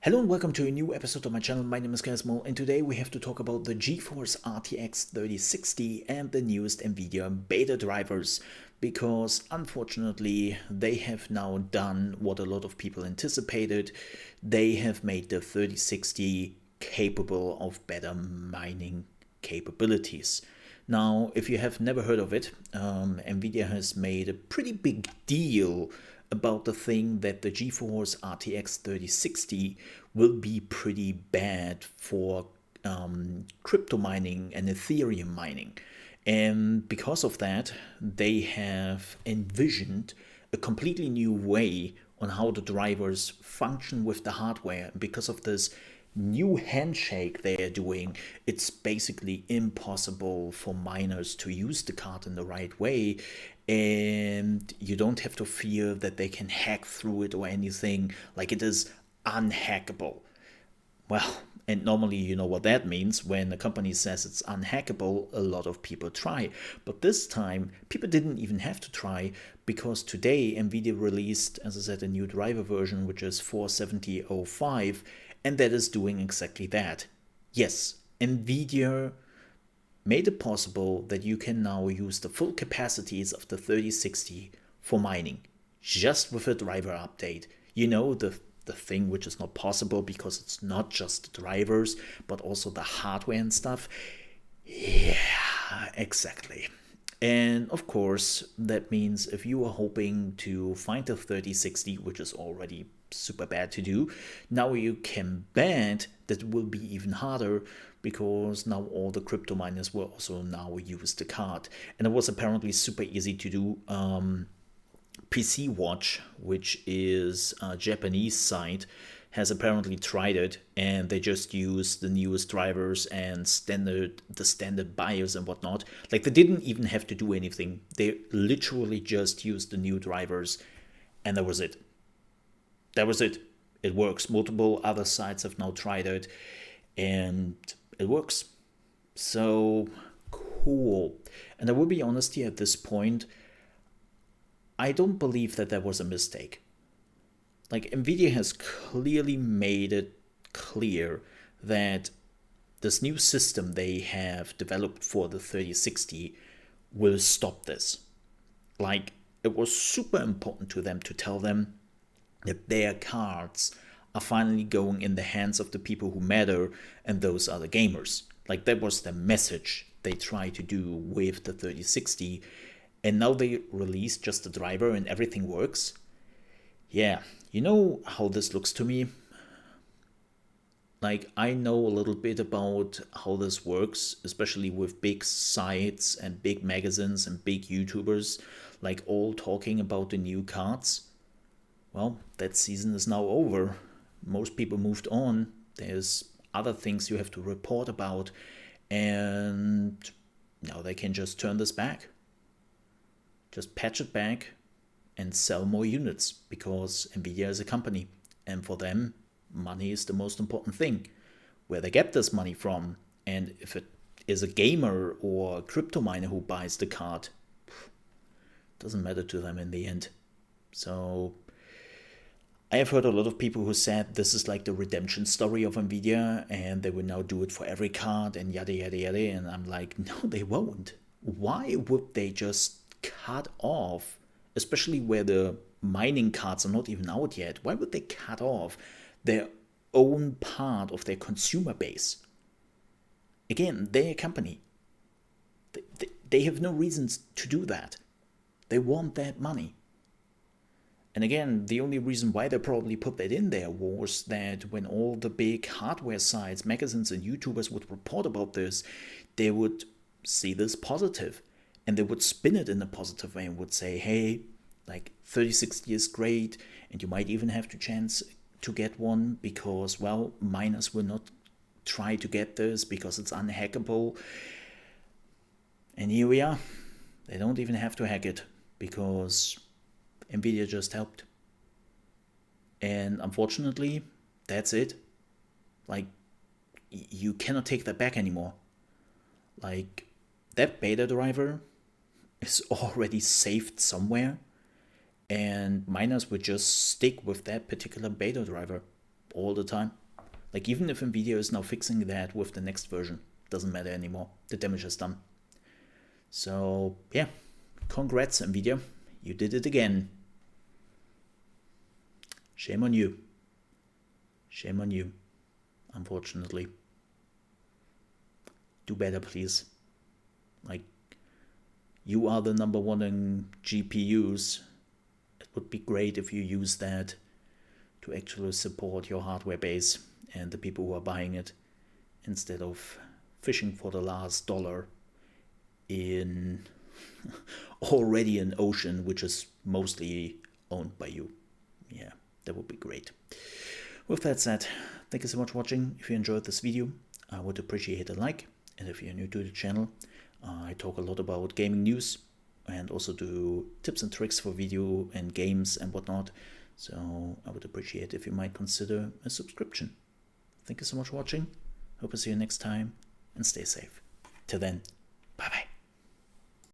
Hello and welcome to a new episode of my channel. My name is ChaosMole and today we have to talk about the GeForce RTX 3060 and the newest Nvidia beta drivers, because unfortunately they have now done what a lot of people anticipated. They have made the 3060 capable of better mining capabilities. Now, if you have never heard of it, Nvidia has made a pretty big deal about the thing that the GeForce RTX 3060 will be pretty bad for crypto mining and Ethereum mining. And because of that, they have envisioned a completely new way on how the drivers function with the hardware. And because of this new handshake they are doing, it's basically impossible for miners to use the card in the right way, and you don't have to fear that they can hack through it or anything. Like, it is unhackable. Well, and normally you know what that means. When a company says it's unhackable, a lot of people try. But this time, people didn't even have to try, because today Nvidia released, as I said, a new driver version, which is 470.05, and that is doing exactly that. Yes, Nvidia made it possible that you can now use the full capacities of the 3060 for mining, just with a driver update. You know, the thing which is not possible because it's not just the drivers, but also the hardware and stuff. Yeah, exactly. And of course, that means if you are hoping to find a 3060, which is already super bad to do, now you can bet that it will be even harder, because now all the crypto miners will also now use the card. And it was apparently super easy to do. PC Watch, which is a Japanese site, has apparently tried it, and they just use the newest drivers and the standard BIOS and whatnot. Like, they didn't even have to do anything. They literally just used the new drivers, and that was it. That was it. It works. Multiple other sites have now tried it, and it works. So cool. And I will be honest here, at this point, I don't believe that that was a mistake. Like, Nvidia has clearly made it clear that this new system they have developed for the 3060 will stop this. Like, it was super important to them to tell them that their cards are finally going in the hands of the people who matter, and those are the gamers. Like, that was the message they tried to do with the 3060, and now they released just the driver and everything works. Yeah, you know how this looks to me? Like, I know a little bit about how this works, especially with big sites and big magazines and big YouTubers, like, all talking about the new cards. Well, that season is now over. Most people moved on. There's other things you have to report about, and now they can just turn this back. Just patch it back and sell more units, because Nvidia is a company, and for them, money is the most important thing. Where they get this money from, and if it is a gamer or a crypto miner who buys the card, doesn't matter to them in the end. So I have heard a lot of people who said this is like the redemption story of Nvidia, and they will now do it for every card and yada yada yada. And I'm like, no, they won't. Why would they just cut off, especially where the mining cards are not even out yet? Why would they cut off their own part of their consumer base? Again, they're a company. They have no reasons to do that. They want that money. And again, the only reason why they probably put that in there was that when all the big hardware sites, magazines, and YouTubers would report about this, they would see this positive, and they would spin it in a positive way and would say, hey, like, 3060 is great, and you might even have the chance to get one, because, well, miners will not try to get this because it's unhackable. And here we are. They don't even have to hack it, because Nvidia just helped. And unfortunately, that's it. Like, you cannot take that back anymore. Like, that beta driver is already saved somewhere, and miners would just stick with that particular beta driver all the time. Like, even if Nvidia is now fixing that with the next version, doesn't matter anymore. The damage is done. So yeah, congrats Nvidia, you did it again. Shame on you. Shame on you, unfortunately. Do better, please. Like, you are the number one in GPUs. It would be great if you use that to actually support your hardware base and the people who are buying it, instead of fishing for the last dollar in already an ocean which is mostly owned by you. Yeah, that would be great. With that said, thank you so much for watching. If you enjoyed this video, I would appreciate a like. And if you're new to the channel, I talk a lot about gaming news and also do tips and tricks for video and games and whatnot. So I would appreciate if you might consider a subscription. Thank you so much for watching. Hope to see you next time, and stay safe. Till then,